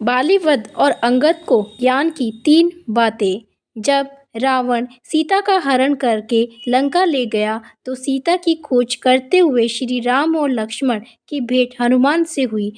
बाली वध और अंगद को ज्ञान की 3 बातें। जब रावण सीता का हरण करके लंका ले गया तो सीता की खोज करते हुए श्री राम और लक्ष्मण की भेंट हनुमान से हुई।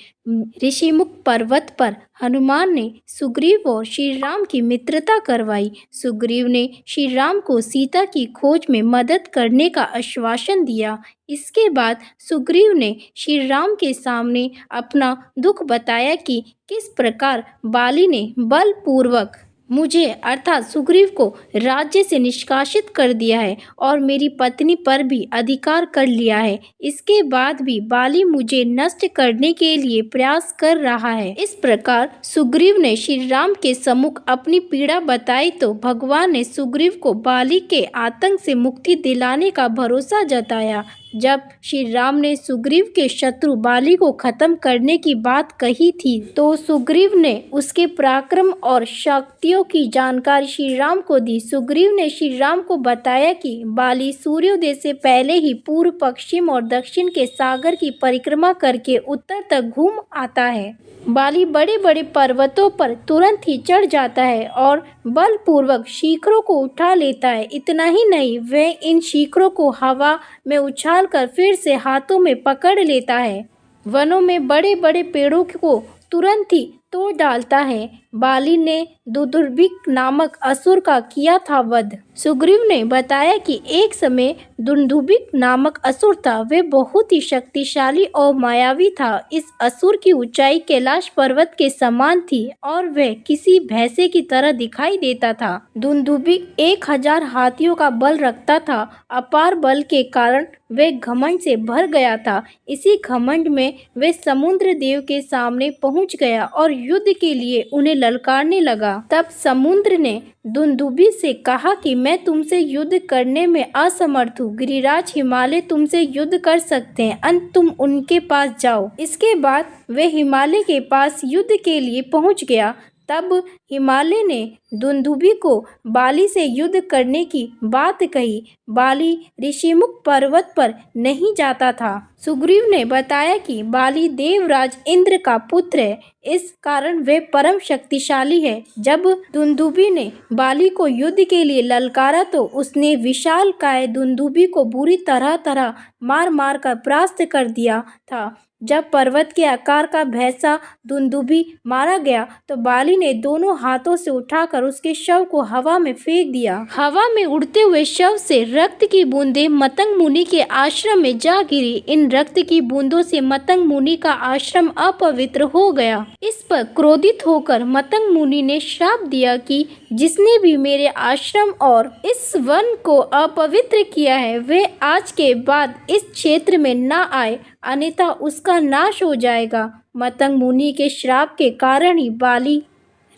ऋषिमुख पर्वत पर हनुमान ने सुग्रीव और श्री राम की मित्रता करवाई। सुग्रीव ने श्री राम को सीता की खोज में मदद करने का आश्वासन दिया। इसके बाद सुग्रीव ने श्री राम के सामने अपना दुख बताया कि किस प्रकार बाली ने बलपूर्वक मुझे अर्थात सुग्रीव को राज्य से निष्कासित कर दिया है और मेरी पत्नी पर भी अधिकार कर लिया है। इसके बाद भी बाली मुझे नष्ट करने के लिए प्रयास कर रहा है। इस प्रकार सुग्रीव ने श्री राम के सम्मुख अपनी पीड़ा बताई तो भगवान ने सुग्रीव को बाली के आतंक से मुक्ति दिलाने का भरोसा जताया। जब श्री राम ने सुग्रीव के शत्रु बाली को खत्म करने की बात कही थी तो सुग्रीव ने उसके पराक्रम और शक्तियों की जानकारी श्री राम को दी। सुग्रीव ने श्री राम को बताया कि बाली सूर्योदय से पहले ही पूर्व, पश्चिम और दक्षिण के सागर की परिक्रमा करके उत्तर तक घूम आता है। बाली बड़े बड़े पर्वतों पर तुरंत ही चढ़ जाता है और बलपूर्वक शिखरों को उठा लेता है। इतना ही नहीं, वह इन शिखरों को हवा में उछालकर फिर से हाथों में पकड़ लेता है। वनों में बड़े बड़े पेड़ों को तुरंत ही तोड़ डालता है। बाली ने दुंदुभिक नामक असुर का किया था वध। सुग्रीव ने बताया कि एक समय दुंदुभिक नामक असुर था। वह बहुत ही शक्तिशाली और मायावी था। इस असुर की ऊंचाई कैलाश पर्वत के समान थी और वह किसी भैंसे की तरह दिखाई देता था। दुंदुभिक 1000 हाथियों का बल रखता था। अपार बल के कारण वह घमंड से भर गया था। इसी घमंड में वह समुद्र देव के सामने पहुंच गया और युद्ध के लिए उन्हें ललकारने लगा। तब समुद्र ने दुंदुभि से कहा कि मैं तुमसे युद्ध करने में असमर्थ हूँ। गिरिराज हिमालय तुमसे युद्ध कर सकते हैं, अंत तुम उनके पास जाओ। इसके बाद वह हिमालय के पास युद्ध के लिए पहुंच गया। तब हिमालय ने दुंदुभि को बाली से युद्ध करने की बात कही। बाली ऋषिमुख पर्वत पर नहीं जाता था। सुग्रीव ने बताया कि बाली देवराज इंद्र का पुत्र है, इस कारण वह परम शक्तिशाली है। जब दुंदुभि ने बाली को युद्ध के लिए ललकारा तो उसने विशालकाय दुंदुभि को बुरी तरह मार मार कर परास्त कर दिया था। जब पर्वत के आकार का भैंसा दुंदुभि मारा गया तो बाली ने दोनों हाथों से उठाकर उसके शव को हवा में फेंक दिया। हवा में उड़ते हुए शव से रक्त की बूंदें मतंग मुनि के आश्रम में जा गिरी। इन रक्त की बूंदों से मतंग मुनि का आश्रम अपवित्र हो गया। इस पर क्रोधित होकर मतंग मुनि ने श्राप दिया कि जिसने भी मेरे आश्रम और इस वन को अपवित्र किया है वह आज के बाद इस क्षेत्र में न आए, अन्यथा उसका नाश हो जाएगा। मतंग मुनि के श्राप के कारण ही बाली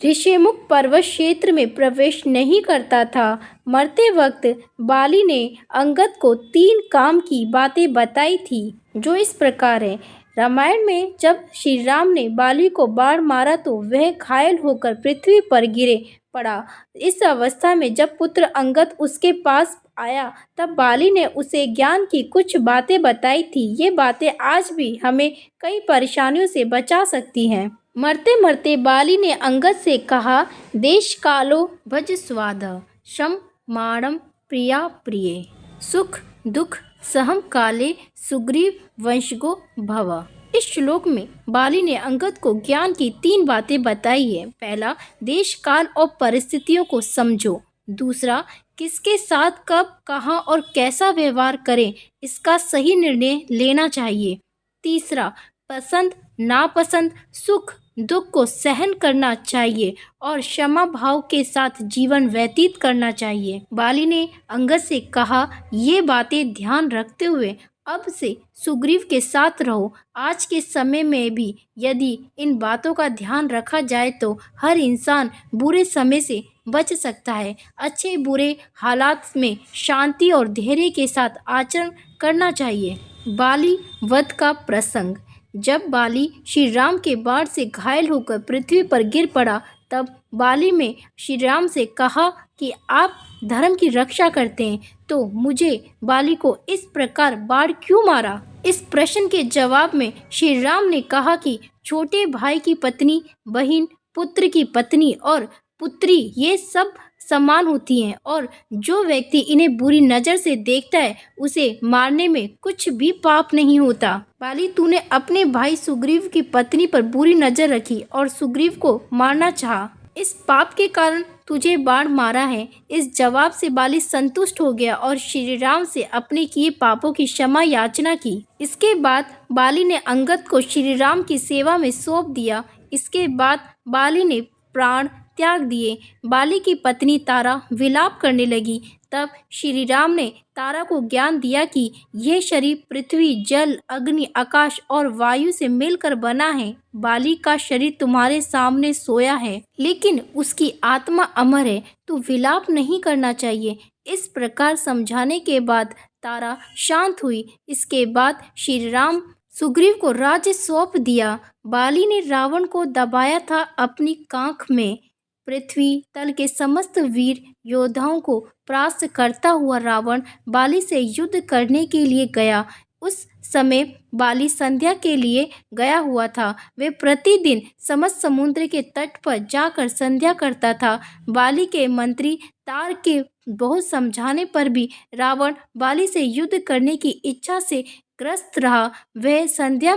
ऋषिमुख पर्वत क्षेत्र में प्रवेश नहीं करता था। मरते वक्त बाली ने अंगद को 3 काम की बातें बताई थी जो इस प्रकार है। रामायण में जब श्री राम ने बाली को बाण मारा तो वह घायल होकर पृथ्वी पर गिरे पड़ा। इस अवस्था में जब पुत्र अंगद उसके पास आया तब बाली ने उसे ज्ञान की कुछ बातें बताई थी। ये बातें आज भी हमें कई परेशानियों से बचा सकती हैं। मरते मरते बाली ने अंगद से कहा, देश कालो भज स्वाद शम माणम प्रिया प्रिय सुख दुख सहम काले सुग्रीव वंशगो भव। इस श्लोक में बाली ने अंगद को ज्ञान की 3 बातें बताई है। पहला, देश काल और परिस्थितियों को समझो। दूसरा, किसके साथ कब कहाँ और कैसा व्यवहार करें इसका सही निर्णय लेना चाहिए। तीसरा, पसंद नापसंद सुख दुख को सहन करना चाहिए और क्षमा भाव के साथ जीवन व्यतीत करना चाहिए। बाली ने अंगद से कहा, ये बातें ध्यान रखते हुए अब से सुग्रीव के साथ रहो। आज के समय में भी यदि इन बातों का ध्यान रखा जाए तो हर इंसान बुरे समय से बच सकता है। अच्छे बुरे हालात में शांति और धैर्य के साथ आचरण करना चाहिए। बाली वध का प्रसंग। जब बाली श्री राम के बाण से घायल होकर पृथ्वी पर गिर पड़ा तब बाली ने श्री राम से कहा कि आप धर्म की रक्षा करते हैं, तो मुझे बाली को इस प्रकार बाढ़ क्यों मारा? इस प्रश्न के जवाब में श्री राम ने कहा कि छोटे भाई की पत्नी, बहन, पुत्र की पत्नी और पुत्री ये सब समान होती हैं, और जो व्यक्ति इन्हें बुरी नज़र से देखता है उसे मारने में कुछ भी पाप नहीं होता। बाली, तूने अपने भाई सुग्रीव की पत्नी पर बुरी नज़र रखी और सुग्रीव को मारना चाहा। इस पाप के कारण तुझे बाण मारा है। इस जवाब से बाली संतुष्ट हो गया और श्री राम से अपने किए पापों की क्षमा याचना की। इसके बाद बाली ने अंगद को श्री राम की सेवा में सौंप दिया। इसके बाद बाली ने प्राण त्याग दिए। बाली की पत्नी तारा विलाप करने लगी। तब श्री राम ने तारा को ज्ञान दिया कि यह शरीर पृथ्वी, जल, अग्नि, आकाश और वायु से मिलकर बना है। बाली का शरीर तुम्हारे सामने सोया है, लेकिन उसकी आत्मा अमर है, तो विलाप नहीं करना चाहिए। इस प्रकार समझाने के बाद तारा शांत हुई। इसके बाद श्री राम सुग्रीव को राज्य सौंप दिया। बाली ने रावण को दबाया था अपनी कांख में। पृथ्वी तल के समस्त वीर योद्धाओं को परास्त करता हुआ रावण बाली से युद्ध करने के लिए गया। उस समय बाली संध्या के लिए गया हुआ था। वे प्रतिदिन समस्त समुद्र के तट पर जाकर संध्या करता था। बाली के मंत्री तार के बहुत समझाने पर भी रावण बाली से युद्ध करने की इच्छा से ग्रस्त रहा। वह संध्या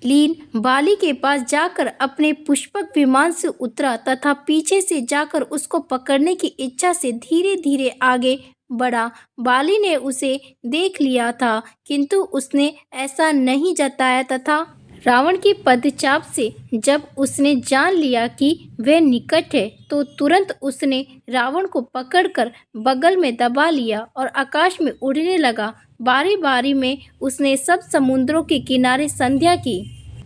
लीन बाली के पास जाकर अपने पुष्पक विमान से उतरा तथा पीछे से जाकर उसको पकड़ने की इच्छा से धीरे धीरे आगे बढ़ा। बाली ने उसे देख लिया था, किंतु उसने ऐसा नहीं जताया तथा रावण की पदचाप से जब उसने जान लिया कि वह निकट है, तो तुरंत उसने रावण को पकड़कर बगल में दबा लिया और आकाश में उड़ने लगा। बारी बारी में उसने सब समुद्रों के किनारे संध्या की।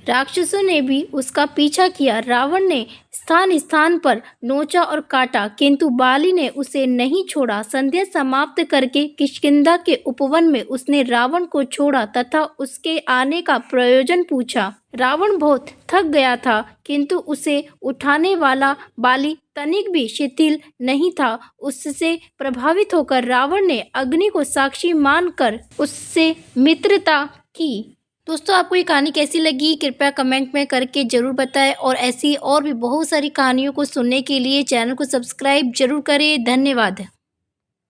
राक्षसों ने भी उसका पीछा किया। रावण ने स्थान स्थान पर नोचा और काटा, किंतु बाली ने उसे नहीं छोड़ा। संध्या समाप्त करके किष्किंधा के उपवन में उसने रावण को छोड़ा तथा उसके आने का प्रयोजन पूछा। रावण बहुत थक गया था, किंतु उसे उठाने वाला बाली तनिक भी शिथिल नहीं था। उससे प्रभावित होकर रावण ने अग्नि को साक्षी मानकर उससे मित्रता की। दोस्तों, आपको ये कहानी कैसी लगी कृपया कमेंट में करके ज़रूर बताएं, और ऐसी और भी बहुत सारी कहानियों को सुनने के लिए चैनल को सब्सक्राइब जरूर करें। धन्यवाद।